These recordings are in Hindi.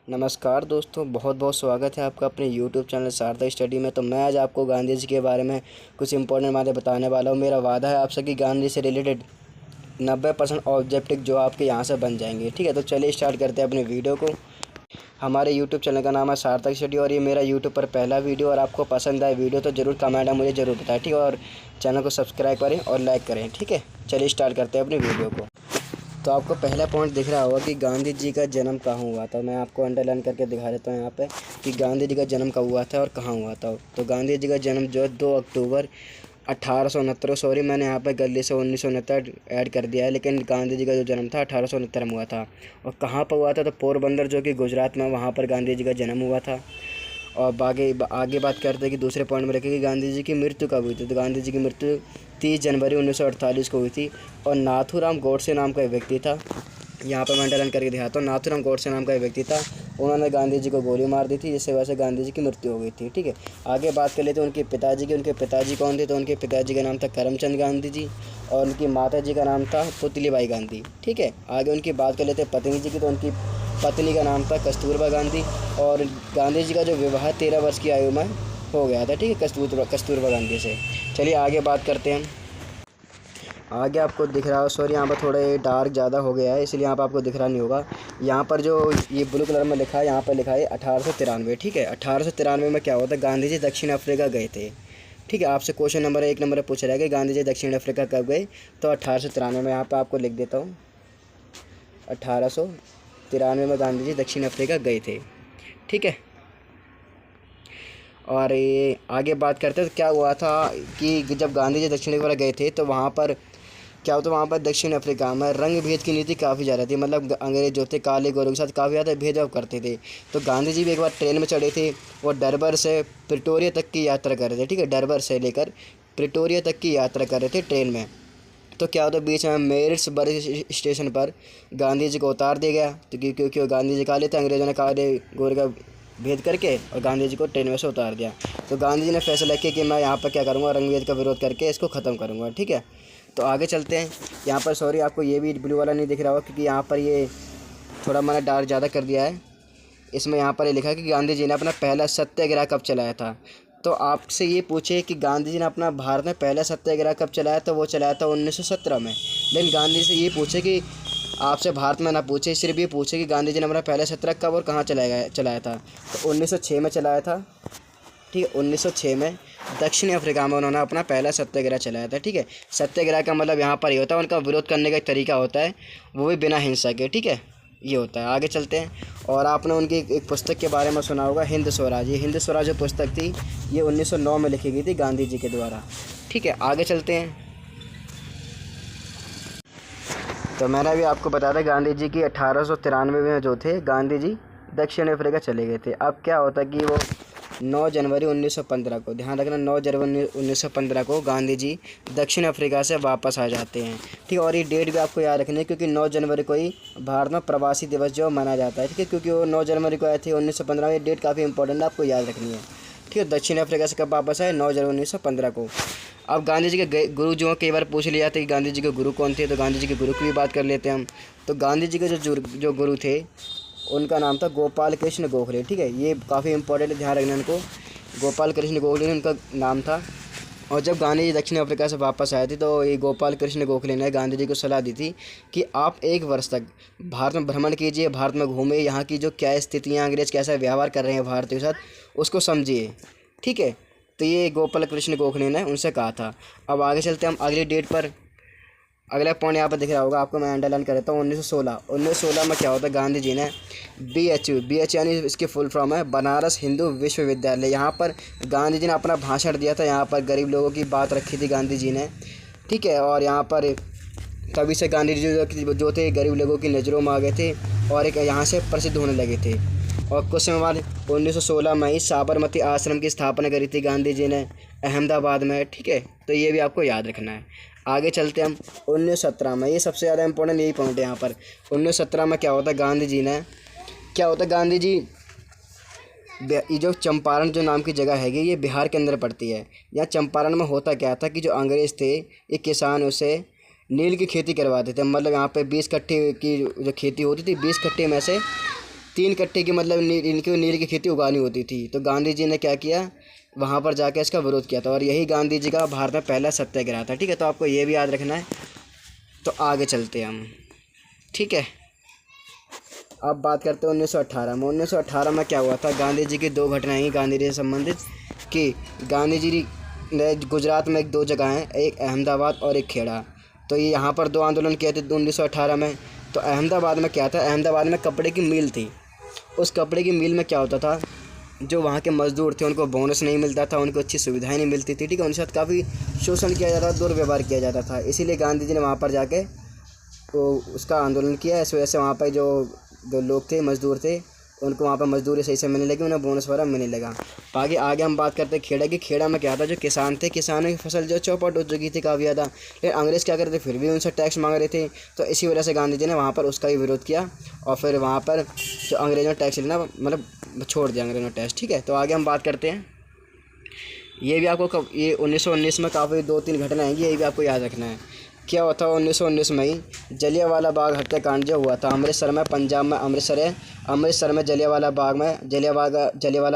नमस्कार दोस्तों, बहुत बहुत स्वागत है आपका अपने YouTube चैनल सार्थक स्टडी में। तो मैं आज आपको गांधी जी के बारे में कुछ इंपॉर्टेंट बातें बताने वाला हूँ। मेरा वादा है आपसे कि गांधी से रिलेटेड 90% ऑब्जेक्टिव जो आपके यहाँ से बन जाएंगे। ठीक है, तो चलिए स्टार्ट करते हैं अपने वीडियो को। हमारे YouTube चैनल का नाम है सार्थक स्टडी और ये मेरा YouTube पर पहला वीडियो। और आपको पसंद आए वीडियो तो ज़रूर कमेंट में मुझे ज़रूर बताएं, ठीक है। और चैनल को सब्सक्राइब करें और लाइक करें, ठीक है। चलिए स्टार्ट करते हैं अपनी वीडियो को। तो आपको पहला पॉइंट दिख रहा होगा कि गांधी जी का जन्म कहाँ हुआ था। मैं आपको अंडरलाइन करके दिखा देता हूँ यहाँ पे कि गांधी जी का जन्म कब हुआ था और कहाँ हुआ था। तो गांधी जी का जन्म जो है 2 अक्टूबर 1869, सॉरी मैंने यहाँ पे गलती से 1969 ऐड कर दिया है, लेकिन गांधी जी का जो जन्म था 1869 में हुआ था। और कहाँ पर हुआ था, तो पोरबंदर जो कि गुजरात में, वहाँ पर गांधी जी का जन्म हुआ था। और आगे बात करते हैं कि दूसरे पॉइंट में रखें कि गांधी जी की मृत्यु कब हुई थी। तो गांधी जी की मृत्यु 30 जनवरी 1948 को हुई थी। और नाथूराम गोडसे नाम का एक व्यक्ति था, यहाँ पर मैं अंडरलाइन करके दिखाता हूँ। नाथूराम गोडसे नाम का एक व्यक्ति था, उन्होंने गांधी जी को गोली मार दी थी, जिससे वजह से गांधी जी की मृत्यु हो गई थी। ठीक है, आगे बात कर लेते हैं उनके पिताजी की। उनके पिताजी कौन थे, तो उनके पिताजी का नाम था करमचंद गांधी जी और उनकी माता जी का नाम था पुतलीबाई गांधी। ठीक है, आगे उनकी बात कर लेते हैं पत्नी जी की। तो उनकी पत्नी का नाम था कस्तूरबा गांधी और गांधी जी का जो विवाह 13 वर्ष की आयु में हो गया था। ठीक है, कस्तूरबा गांधी से। चलिए आगे बात करते हैं। आगे आपको दिख रहा हो, सॉरी यहाँ पर थोड़े डार्क ज़्यादा हो गया है, इसलिए यहाँ पर आपको दिख रहा नहीं होगा। यहाँ पर जो ये ब्लू कलर में लिखा है, यहाँ पर लिखा है 1893। ठीक है, 1893 में क्या होता है, गांधी जी दक्षिण अफ्रीका गए थे। ठीक है, आपसे क्वेश्चन नंबर 1 पूछ रहा है कि गांधी जी दक्षिण अफ्रीका कब गए। तो 1893 में, यहाँ पर आपको लिख देता हूँ, 1893 में गांधी जी दक्षिण अफ्रीका गए थे। ठीक है, और ये आगे बात करते हैं तो क्या हुआ था कि जब गांधी जी दक्षिण अफ्रीका गए थे तो वहाँ पर क्या होता, वहाँ पर दक्षिण अफ्रीका में रंग भेद की नीति काफ़ी ज़्यादा थी। मतलब अंग्रेज जो थे काले गोरों के साथ काफ़ी ज़्यादा भेदभाव करते थे। तो गांधी जी भी एक बार ट्रेन में चढ़े थे और डरबर से प्रिटोरिया तक की यात्रा कर रहे थे। ठीक है, डरबर से लेकर प्रिटोरिया तक की यात्रा कर रहे थे ट्रेन में। तो क्या होता, बीच में मेरिट्सबर्ग स्टेशन पर गांधी जी को उतार दिया गया। तो क्योंकि गांधी जी काले थे, अंग्रेज़ों ने काले गोरे का भेद करके और गांधी जी को ट्रेन में से उतार दिया। तो गांधी जी ने फैसला किया कि मैं यहाँ पर क्या करूँगा, रंग भेद का विरोध करके इसको ख़त्म करूँगा। ठीक है, तो आगे चलते हैं। यहाँ पर सॉरी आपको ये भी ब्लू वाला नहीं दिख रहा होगा, क्योंकि यहाँ पर ये थोड़ा मैंने डार्क ज़्यादा कर दिया है। इसमें यहाँ पर ये लिखा है कि गांधी जी ने अपना पहला सत्याग्रह कब चलाया था। तो आपसे ये पूछे कि गांधी जी ने अपना भारत में पहला सत्याग्रह कब चलाया, तो वो चलाया था 1917 में। लेकिन गांधी से ये पूछे कि आपसे भारत में ना पूछे, सिर्फ ये पूछे कि गांधी जी ने अपना पहला सत्याग्रह कब और कहाँ चलाया था। तो 1906 में चलाया था। ठीक है, 1906 में दक्षिण अफ्रीका में उन्होंने अपना पहला सत्याग्रह चलाया था। ठीक है, सत्याग्रह का मतलब यहाँ पर ये होता है, उनका विरोध करने का एक तरीका होता है, वो भी बिना हिंसा के। ठीक है, ये होता है। आगे चलते हैं। और आपने उनकी एक पुस्तक के बारे में सुना होगा, हिंद स्वराज। ये हिंद स्वराज जो पुस्तक थी, ये 1909 में लिखी गई थी गांधी जी के द्वारा। ठीक है, आगे चलते हैं। तो मैंने अभी आपको बताया था गांधी जी की 1893 में जो थे गांधी जी दक्षिण अफ्रीका चले गए थे। अब क्या होता कि वो 9 जनवरी 1915 को, ध्यान रखना, 9 जनवरी 1915 को गांधी जी दक्षिण अफ्रीका से वापस आ जाते हैं। ठीक है, और ये डेट भी आपको याद रखनी है, क्योंकि 9 जनवरी को ही भारत में प्रवासी दिवस जो मनाया जाता है। ठीक है, क्योंकि वो 9 जनवरी को आए थे 1915 में। ये डेट काफ़ी इंपॉर्टेंट है, आपको याद रखनी है। ठीक है, दक्षिण अफ्रीका से कब वापस आए, 9 जनवरी 1915 को। अब गांधी जी के गुरु जो कई बार पूछ लिया था कि गांधी जी के गुरु कौन थे, तो गांधी जी के गुरु की भी बात कर लेते हैं हम। तो गांधी जी के जो गुरु थे, उनका नाम था गोपाल कृष्ण गोखले। ठीक है, ये काफ़ी इंपॉर्टेंट है, ध्यान रखना इनको। गोपाल कृष्ण गोखले उनका नाम था। और जब गांधी जी दक्षिण अफ्रीका से वापस आए थे, तो ये गोपाल कृष्ण गोखले ने गांधी जी को सलाह दी थी कि आप 1 वर्ष तक भारत में भ्रमण कीजिए, भारत में घूमिए, यहाँ की जो क्या स्थितियाँ, अंग्रेज कैसा व्यवहार कर रहे हैं भारतीयों के साथ, उसको समझिए। ठीक है, तो ये गोपाल कृष्ण गोखले ने उनसे कहा था। अब आगे चलते हैं हम अगली डेट पर। अगला पॉइंट यहाँ पर दिख रहा होगा आपको, मैं अंडरलाइन कर देता हूँ। 1916 में क्या होता है, गांधी जी ने BHU यानी इसकी फुल फॉर्म है बनारस हिंदू विश्वविद्यालय, यहाँ पर गांधी जी ने अपना भाषण दिया था। यहाँ पर गरीब लोगों की बात रखी थी गांधी जी ने। ठीक है, और यहाँ पर तभी से गांधी जी जो थे गरीब लोगों की नज़रों में आ गए थे और एक यहाँ से प्रसिद्ध होने लगे थे। और कुछ समय बाद 1916 में ही साबरमती आश्रम की स्थापना करी थी गांधी जी ने अहमदाबाद में। ठीक है, तो ये भी आपको याद रखना है। आगे चलते हम 1917 में। ये सबसे ज़्यादा इंपॉर्टेंट यही पॉइंट है यहाँ पर। 1917 में क्या होता है, गांधी जी ये जो चंपारण जो नाम की जगह हैगी, ये बिहार के अंदर पड़ती है। यहाँ चंपारण में होता क्या था कि जो अंग्रेज़ थे, ये किसान उसे नील की खेती करवाते थे। मतलब यहाँ पे 20 कट्ठे की जो खेती होती थी, 20 कट्ठे में से 3 कट्टे की मतलब इनकी नील की खेती उगानी होती थी। तो गांधी जी ने क्या किया, वहाँ पर जाकर इसका विरोध किया था और यही गांधी जी का भारत में पहला सत्याग्रह था। ठीक है, तो आपको ये भी याद रखना है। तो आगे चलते हैं हम। ठीक है, अब बात करते हैं 1918 में। 1918 में क्या हुआ था, गांधी जी की 2 घटनाएँ गांधी जी से संबंधित कि गांधी जी ने गुजरात में 2 जगह हैं, एक अहमदाबाद और एक खेड़ा। तो ये यहाँ पर 2 आंदोलन किए थे 1918 में। तो अहमदाबाद में क्या था, अहमदाबाद में कपड़े की मिल थी। उस कपड़े की मिल में क्या होता था, जो वहाँ के मज़दूर थे उनको बोनस नहीं मिलता था, उनको अच्छी सुविधाएं नहीं मिलती थी। ठीक है, उनके साथ काफ़ी शोषण किया जाता था, दुर्व्यवहार किया जाता था। इसीलिए गांधी जी ने वहाँ पर जाके तो उसका आंदोलन किया। इस वजह से वहाँ पर जो लोग थे, मज़दूर थे, उनको वहाँ पर मजदूरी सही से मिलने लगी, उन्हें बोनस वगैरह मिलने लगा। आगे हम बात करते हैं खेड़ा की। खेड़ा में क्या था, जो किसान थे, किसानों की फसल जो चौपट हो चुकी थी काफ़ी ज़्यादा, लेकिन अंग्रेज़ क्या करते थे, फिर भी उनसे टैक्स मांग रहे थे। तो इसी वजह से गांधी जी ने वहाँ पर उसका भी विरोध किया और फिर वहाँ पर जो अंग्रेज़ों ने टैक्स लेना मतलब छोड़ दिया अंग्रेज़ों ने टैक्स। ठीक है, तो आगे हम बात करते हैं। ये भी आपको ये 1919 में काफ़ी 2-3 घटना आएंगी, ये भी आपको याद रखना है। क्या हुआ था 1919 में ही जलियांवाला बाग हत्याकांड जो हुआ था अमृतसर में, पंजाब में अमृतसर है, अमृतसर में जलियांवाला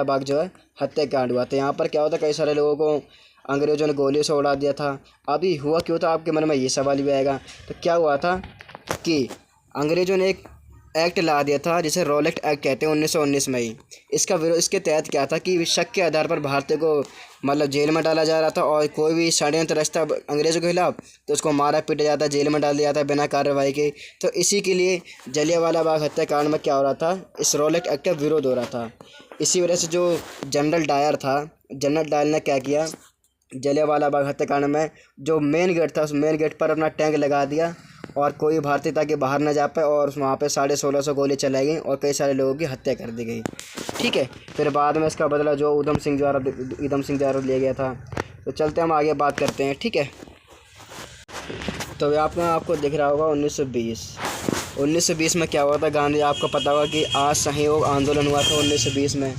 बाग जो है हत्याकांड हुआ था। यहाँ पर क्या होता, कई सारे लोगों को अंग्रेज़ों ने गोलियों से उड़ा दिया था। अभी हुआ क्यों था, आपके मन में ये सवाल भी आएगा। तो क्या हुआ था कि अंग्रेज़ों ने एक एक्ट ला दिया था जिसे रॉलेट एक्ट कहते हैं 1919 में ही। इसके तहत क्या था कि शक के आधार पर भारतीय को मतलब जेल में डाला जा रहा था और कोई भी षड्यंत्र रचता अंग्रेज़ों के खिलाफ तो उसको मारा पीटा जाता, जेल में डाल दिया जाता बिना कार्रवाई के। तो इसी के लिए जलियांवाला बाग हत्याकांड में क्या हो रहा था, इस रॉलेट एक्ट का विरोध हो रहा था। इसी वजह से जो जनरल डायर ने क्या किया, जलियांवाला बाग हत्याकांड में जो मेन गेट था उस मेन गेट पर अपना टैंक लगा दिया और कोई भारतीय ताकि बाहर न जा पाए, और वहाँ पे 1650 गोली चलाई गई और कई सारे लोगों की हत्या कर दी गई। ठीक है, फिर बाद में इसका बदला जो उधम सिंह द्वारा लिया गया था। तो चलते हम आगे बात करते हैं। ठीक है, तो आपको दिख रहा होगा 1920 में क्या हुआ था। गांधी, आपको पता होगा कि असहयोग आंदोलन हुआ था 1920 में,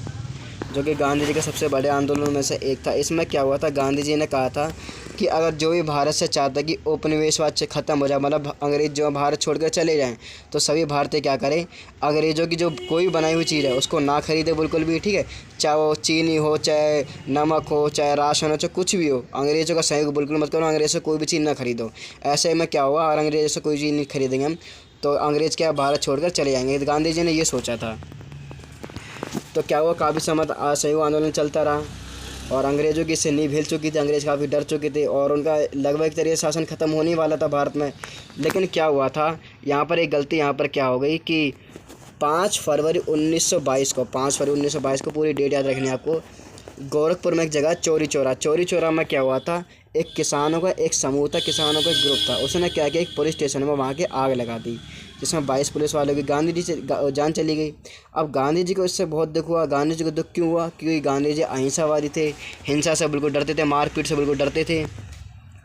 जो कि गांधी जी के सबसे बड़े आंदोलनों में से एक था। इसमें क्या हुआ था, गांधी जी ने कहा था कि अगर जो भी भारत से चाहता है कि उपनिवेशवाद से ख़त्म हो जाए, मतलब अंग्रेज़ जो भारत छोड़कर चले जाएं, तो सभी भारतीय क्या करें, अंग्रेज़ों की जो कोई बनाई हुई चीज़ है उसको ना खरीदे बिल्कुल भी। ठीक है, चाहे वो चीनी हो, चाहे नमक हो, चाहे राशन हो, चाहे कुछ भी हो, अंग्रेज़ों का सहयोग बिल्कुल मत करो, अंग्रेज़ से कोई भी चीज़ ना खरीदो। ऐसे में क्या हुआ, और अंग्रेज़ों से कोई चीज़ नहीं खरीदेंगे हम तो अंग्रेज़ क्या भारत छोड़कर चले जाएंगे। गांधी जी ने ये सोचा था। तो क्या हुआ, काफ़ी समय असहयोग आंदोलन चलता रहा और अंग्रेज़ों की इससे नींव हिल चुकी थी, अंग्रेज़ काफ़ी डर चुके थे और उनका लगभग एक तरीके से शासन ख़त्म होने वाला था भारत में। लेकिन क्या हुआ था, यहाँ पर एक गलती यहाँ पर क्या हो गई कि 5 फरवरी 1922 को पूरी डेट याद रखनी है आपको। गोरखपुर में एक जगह चौरी चौरा में क्या हुआ था, एक किसानों का एक समूह था, किसानों का एक ग्रुप था, उसने क्या किया, एक पुलिस स्टेशन में वहाँ के आग लगा दी, जिसमें 22 पुलिस वालों की गांधी जी से जान चली गई। अब गांधी जी को इससे बहुत दुख हुआ। गांधी जी को दुख क्यों हुआ, क्योंकि गांधी जी अहिंसावादी थे, हिंसा से बिल्कुल डरते थे, मारपीट से बिल्कुल डरते थे,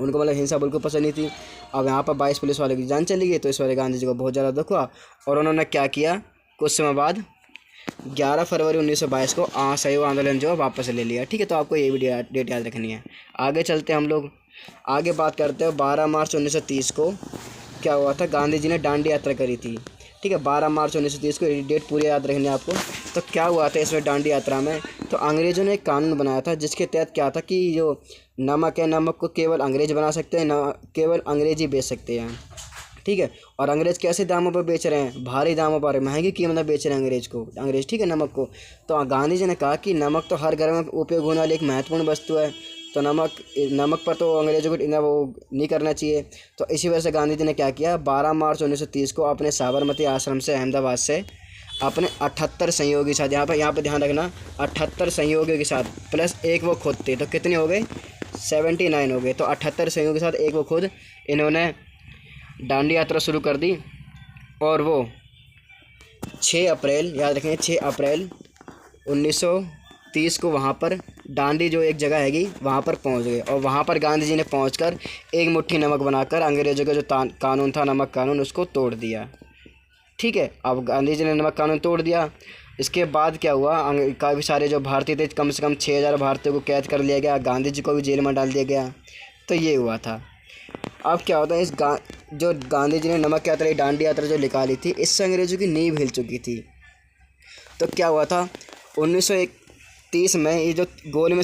उनको मतलब हिंसा बिल्कुल पसंद नहीं थी। अब यहाँ पर 22 पुलिस वालों की जान चली गई, तो इस वजह गांधी जी को बहुत ज़्यादा दुख हुआ और उन्होंने क्या किया, कुछ समय बाद 11 फरवरी 1922 को असहयोग आंदोलन जो है वापस ले लिया। ठीक है, तो आपको ये भी डेट याद रखनी है। आगे चलते हैं हम लोग, आगे बात करते हैं 12 मार्च 1930 को क्या हुआ था, गांधी जी ने दांडी यात्रा करी थी। ठीक है, 12 मार्च 1930 को, ये डेट पूरी याद रखनी है आपको। तो क्या हुआ था इसमें दांडी यात्रा में, तो अंग्रेज़ों ने एक कानून बनाया था जिसके तहत क्या था कि जो नमक है, नमक को केवल अंग्रेज़ बना सकते हैं, न केवल अंग्रेज़ ही बेच सकते हैं। ठीक है, और अंग्रेज़ कैसे दामों पर बेच रहे हैं, भारी दामों पर, महंगी कीमत में बेच रहे हैं अंग्रेज़। ठीक है, नमक को। तो गांधी जी ने कहा कि नमक तो हर घर में उपयोग होने वाली एक महत्वपूर्ण वस्तु है, तो नमक पर तो अंग्रेज़ों को इतना वो नहीं करना चाहिए। तो इसी वजह से गांधी जी ने क्या किया, 12 मार्च 1930 को अपने साबरमती आश्रम से, अहमदाबाद से, अपने 78 सहयोगी साथ, यहाँ पर ध्यान रखना, 78 सहयोगियों के साथ प्लस एक वो खुद थे, तो कितने हो गए, 79 हो गए। तो 78 सहयोगियों के साथ एक वो खुद, इन्होंने दांडी यात्रा शुरू कर दी और वो 6 अप्रैल, याद रखें 6 अप्रैल 1930 को वहाँ पर दांडी जो एक जगह हैगी वहाँ पर पहुँच गए और वहाँ पर गांधी जी ने पहुँचकर एक मुट्ठी नमक बनाकर अंग्रेज़ों का जो कानून था, नमक कानून, उसको तोड़ दिया। ठीक है, अब गांधी जी ने नमक कानून तोड़ दिया। इसके बाद क्या हुआ, काफ़ी सारे जो भारतीय थे, कम से कम 6000 भारतीयों को कैद कर लिया गया, गांधी जी को भी जेल में डाल दिया गया। तो ये हुआ था। अब क्या होता है, जो गांधी जी ने नमक यात्रा, दांडी यात्रा जो निकाली थी, इससे अंग्रेज़ों की नींव हिल चुकी थी। तो क्या हुआ था 1931 में ये जो गोल में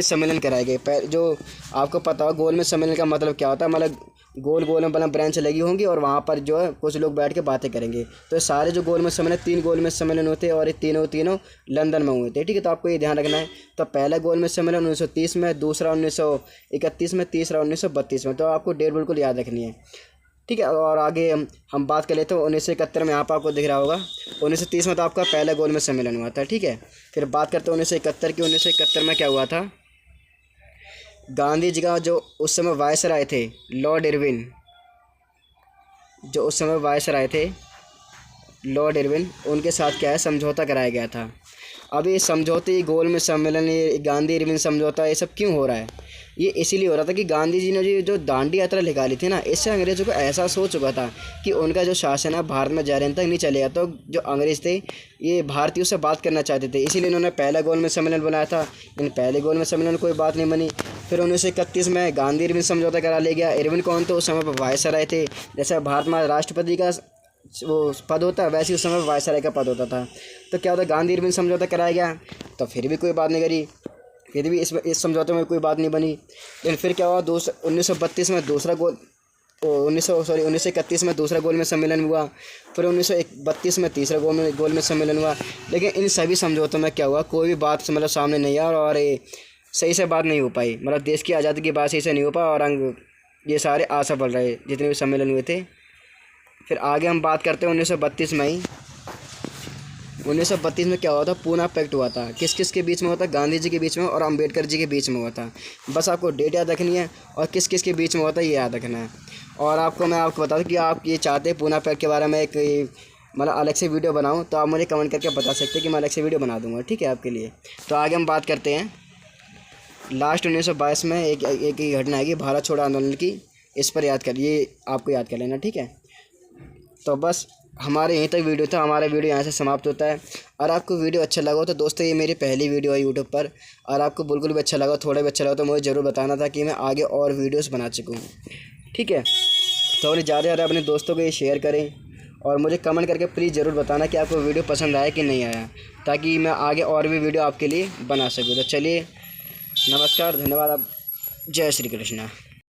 सम्मेलन कराए गए। जो आपको पता हो गोल में सम्मेलन का मतलब क्या होता है, मतलब गोल गोल में मतलब ब्रांच लगी होंगी और वहाँ पर जो है कुछ लोग बैठ के बातें करेंगे। तो सारे जो गोल में सम्मेलन 3 गोल में सम्मेलन होते हैं और ये तीनों लंदन में हुए थे। ठीक है, तो आपको ये ध्यान रखना है। तो पहला गोल में सम्मेलन 1930 में, दूसरा 1931 में, तीसरा 1932 में। तो आपको डेट बिल्कुल याद रखनी है। ठीक है, और आगे हम बात कर लेते हैं 1971 में। यहाँ पर आपको दिख रहा होगा 1930 में तो आपका पहला गोल में सम्मेलन हुआ था। ठीक है, फिर बात करते हैं 1971 की। 1971 में क्या हुआ था, गांधी जी का जो उस समय वायसराय थे लॉर्ड इरविन, जो उस समय वायसराय थे लॉर्ड इरविन, उनके साथ क्या है समझौता कराया गया था। अब ये समझौते, गोल में सम्मेलन, ये गांधी इरविन समझौता, ये सब क्यों हो रहा है? ये इसीलिए हो रहा था कि गांधी जी ने जो दांडी यात्रा निकाली थी ना, इससे अंग्रेज़ों को एहसास हो चुका था कि उनका जो शासन है भारत में ज़्यादा तक नहीं चलेगा। तो जो अंग्रेज़ थे ये भारतीयों से बात करना चाहते थे, इसीलिए इन्होंने पहला गोल में सम्मेलन बनाया था। इन पहले गोल में सम्मेलन कोई बात नहीं बनी। फिर 1931 में गांधी इरविन समझौता करा लिया गया। इरविन कौन थे? उस समय पर वायसराय थे। जैसे भारत में राष्ट्रपति का वो पद होता है, वैसे उस समय वायसराय का पद होता था। तो क्या होता है, गांधी इरविन समझौता कराया गया, तो फिर भी कोई बात नहीं करी, फिर भी इस समझौते में कोई बात नहीं बनी। लेकिन फिर क्या हुआ, 1932 में दूसरा गोल, 1931 में दूसरा गोल में सम्मेलन हुआ। फिर 1932 में तीसरा गोल में सम्मेलन हुआ। लेकिन इन सभी समझौतों में क्या हुआ, कोई भी बात मतलब सामने नहीं आया और सही से बात नहीं हो पाई। मतलब देश की आज़ादी की बात सही से नहीं हो पाई और ये सारे असफल रहे जितने भी सम्मेलन हुए थे। फिर आगे हम बात करते हैं 1932 में ही। 1932 में क्या हुआ था, पूना पैक्ट हुआ था। किस किस के बीच में हुआ था? गांधी जी के बीच में और अंबेडकर जी के बीच में हुआ था। बस आपको डेट याद रखनी है और किस किस के बीच में हुआ था ये याद रखना है। और मैं आपको बता दूं कि आप ये चाहते हैं पूना पैक्ट के बारे में एक मतलब अलग से वीडियो बनाऊं, तो आप मुझे कमेंट करके बता सकते हैं कि मैं अलग से वीडियो बना दूँगा। ठीक है, आपके लिए। तो आगे हम बात करते हैं लास्ट 1922 में एक ही घटना आएगी, भारत छोड़ो आंदोलन की। इस पर आपको याद कर लेना। ठीक है, तो बस हमारे यहीं तक वीडियो था। हमारा वीडियो यहाँ से समाप्त होता है। और आपको वीडियो अच्छा लगा हो तो दोस्तों, ये मेरी पहली वीडियो है यूट्यूब पर, और आपको बिल्कुल भी अच्छा लगा, थोड़ा भी अच्छा लगा तो मुझे ज़रूर बताना था कि मैं आगे और वीडियोस बना सकूँ। ठीक है, तो ज़्यादा से ज़्यादा अपने दोस्तों को ये शेयर करें और मुझे कमेंट करके प्लीज़ ज़रूर बताना कि आपको वीडियो पसंद आया कि नहीं आया, ताकि मैं आगे और भी वीडियो आपके लिए बना सकूँ। तो चलिए, नमस्कार, धन्यवाद, जय श्री कृष्णा।